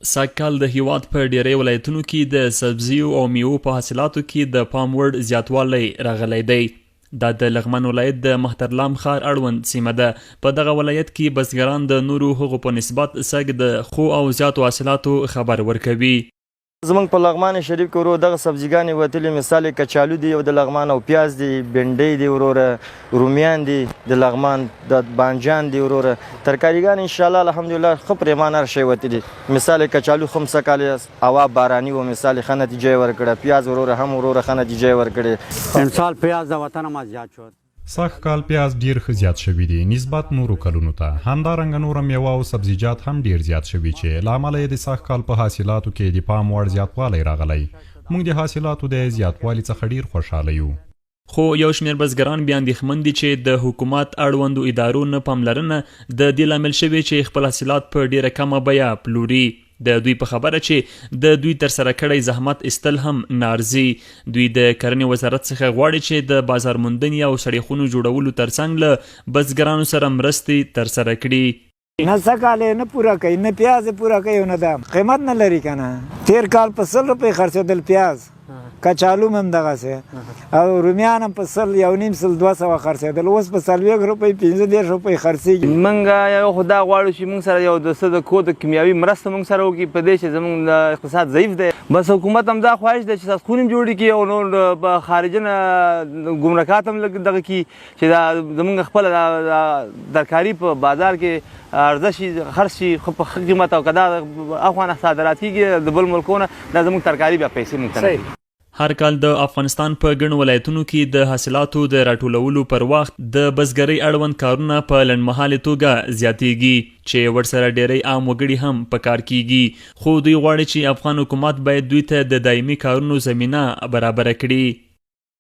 سږکال د هیواد په ډیری ولایتونو کې د سبزیو او میوو په حاصلاتو کې د پام وړ زیاتوالی راغلی دی. دا د لغمان ولایت د مهترلام ښار اړوند سیمه ده. په دغه ولایت کې بزګران د نورو هغو په نسبت سږ د ښو او زیاتو حاصلاتو خبر ورکوي. زمونږ په لغمان شریف کې ورو دغه سبزیګانې وتلي، مثال کچالو دی او د لغمان، او پیاز دی، بنډۍ دی وروره، رومیان دی د لغمان، د بانجان دی وروره، ترکاریګان انشاءالله الحمدلله ښه پریمانه هر شی وتلي. مثال کچالو خمسه کال هوا باراني و، مثال ښه نتیجه یې ورکړه. پیاز وروره هم وروره ښه نتیجه یې ورکړې. امسال پیاز د وطن ما زیات شد. سږ کال پیاز ډیر ښه زیات شوي دي نسبت نورو کلونو ته. همدارنګه نوره میوه او سبزیجات هم ډیر زیات شوي چې له امله یې د سږ کال په حاصلاتو کې د پام وړ زیاتوالی راغلی. موږ د حاصلاتو د زیاتوالي څخه ډیر خوشحاله یو. خو یو شمېر بزګران بیا اندېښمن دي چې د حکومت اړوندو ادارو نه پاملرنه د دې لامل شوې چې خپل حاصلات په ډیره کمه بیه پلوري. د دوی په خبره چې د دوی ترسره کړی زحمت ایستل هم نارضي. دوی د کرنې وزارت څخه غواړي چې د بازار موندنې او سړیخونو جوړولو ترڅنګ له بزګرانو سره مرستې ترسره کړي. نه سږکال یې نه پوره کوي، نه پیاز یې پوره کوي او نه دا قیمت نه لري که نه. تېر کال په 100 روپۍ خرڅېدل پیاز، کچالو هم دغسې، او رومیان هم په 100 یو نیم 200 خرڅېدل. اوس په 40 روپۍ 15 روپۍ خرڅېږي. موږ یو خو دا غواړو چې موږ سره یو د کود کیمیاوي مرسته موږ سره وکړي په دې چې زموږ د اقتصاد ضعیف دی. بس حکومت هم دا خواهش دی چې ساسخون هم جوړ کړي او نور په خارجه نه ګمرکات هم لږ دغه کړي چې دا زموږ خپله ترکاري په بازار کې عرضه شي، خرڅ شي خو په ښه قیمت، او که دا افغان صادرات کېږي د بل ملکونو، دا زموږ ترکاري بیا پیسې موږ ته نه. هر کال د افغانستان په ګڼو ولایتونو کې د حاصلاتو د راټولولو پر وخت د بزګرۍ اړوند کارونه په لنډمهالې توګه زیاتیږي چې ورسره ډیری عام وګړي هم په کار کیږي. خو دوی غواړي چې افغان حکومت باید دوی ته د دایمي کارونو زمینه برابره کړي.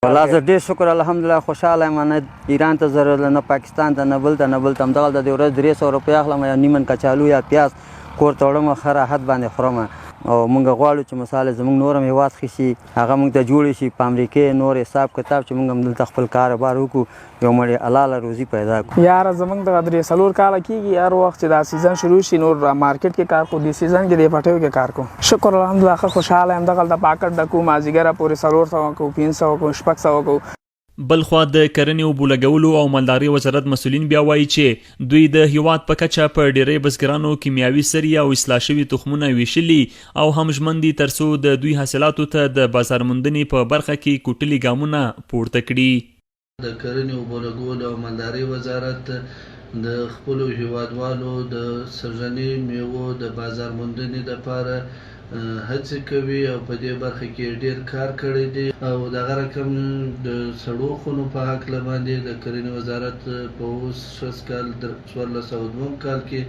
والله زه ډېر شکر الحمدلله خوشحاله یم. نه ایران ته ضرورت، نه پاکستان ته، نه بل ته، نه بل ته. همدغه د ورځ 300 روپۍ اخلم، یا نیمن کچالو یا پیاز کور ته وړم، ښه راحت باندې خورم. او موږ غواړو چې مثال زموږ نور هم هېواد ښه شي، هغه موږ ته جوړې شي په امریکې نور حساب کتاب، چې موږ هم دلته خپل کاروبار وکړو، یو مړې حلاله روزي پیدا کړو. یاره زموږ دغه 3-4 کاله کېږي، هر وخت چې دا سیزن شروع شي نور مارکیټ کې کار کوو، دې سیزن کې دې پټیو کې کار کوو. شکر الحمدلله ښه خوشحاله یم. دغلته پاکټ ډکو، مازدیګره پورې 400 کوو، 500 کوو، 600 کوو. بلخوا د کرنې اوبو لګولو او مالدارۍ وزارت مسؤلین بیا وایي چې دوی د هیواد په کچه په ډیری بزګرانو کیمیاوي سرې او اصلاح شوي تخمونه ویشلي او هم ژمن دي ترڅو د دوی حاصلاتو ته د بازار موندنې په برخه کې کوټلي ګامونه پورته کړي. د کرنې اوبو لګولو او مالدارۍ وزارت د خپلو هیوادوالو د سرزنې میوو د بازار موندنې لپاره هڅې کوي او په دې برخه کې ډیر کار کړی دی. او دغه رقم د سړو خونو په هکله باندې د کرنې وزارت په اوس 6 کال 1402 کال کې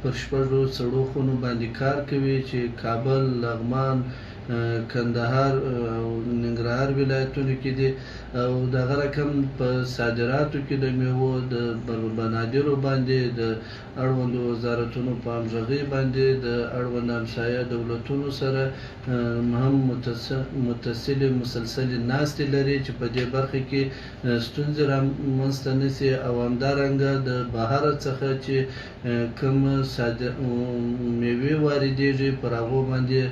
پر 6 سړو خونو باندې کار کوي چې کابل، لغمان، کندهار او ننګرهار ولایتونو کې دي. او دغه رقم په صادراتو کې د میوو د بنادرو باندې د اړوندو وزارتونو په همغږۍ باندې د اړوند همسایه دولتونو سره هم متصلې مسلسلې ناستې لري چې په دې برخه کې ستونزې رامنځته نه سي. او همدارنګه د بهر څخه چې کوم میوې واردېږي پر هغو باندې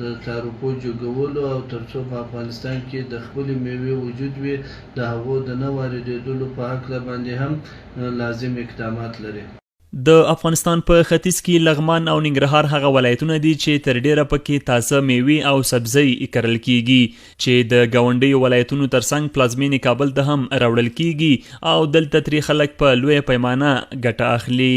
د تعرفو جوګولو او ترڅو په افغانستان کې د خپلې میوې وجود وي، د هغو د نه واردېدلو په هکله باندې هم لازم اقدامات لري. د افغانستان په ختیځ کې لغمان او ننګرهار هغه ولایتونه دي چې تر ډیره پکې تازه میوې او سبزۍ کرل کیږي چې د ګاونډیو ولایتونو ترڅنګ پلازمینې کابل ته هم راوړل کیږي او دلته ترې خلک په لویه پیمانه ګټه اخلي.